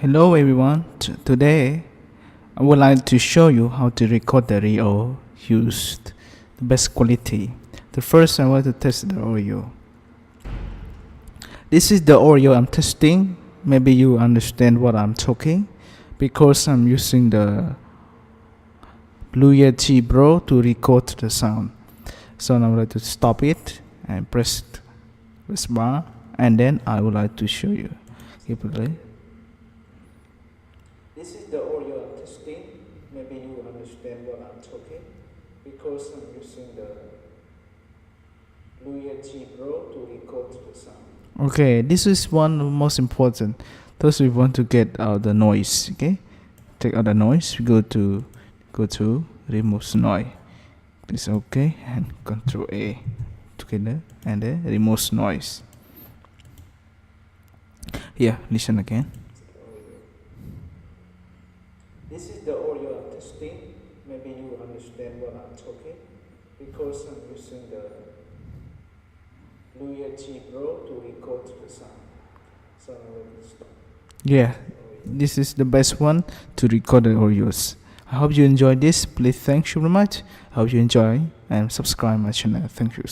Hello everyone, today I would like to show you how to record the audio used the best quality. The first I want to test the audio. This is the audio I'm testing. Maybe you understand what I'm talking because I'm using the Blue Yeti Pro to record the sound. So now I would like to stop it and press bar, and then I would like to show you. Keep it play. This is the audio I'm testing. Maybe you understand what I'm talking because I'm using the Blue Yeti Pro to record the sound. Okay, this is one of the most important. Those we want to get out the noise. Okay, take out the noise. We go to remove noise. It's okay, and Control A together, and then remove noise. Here, listen again. This is the audio I'm testing. Maybe you understand what I'm talking because I'm using the Blue Yeti Pro to record the sound. So now stop. Yeah, this is the best one to record the audios. I hope you enjoyed this. Please thank you very much. I hope you enjoy and subscribe my channel. Thank you.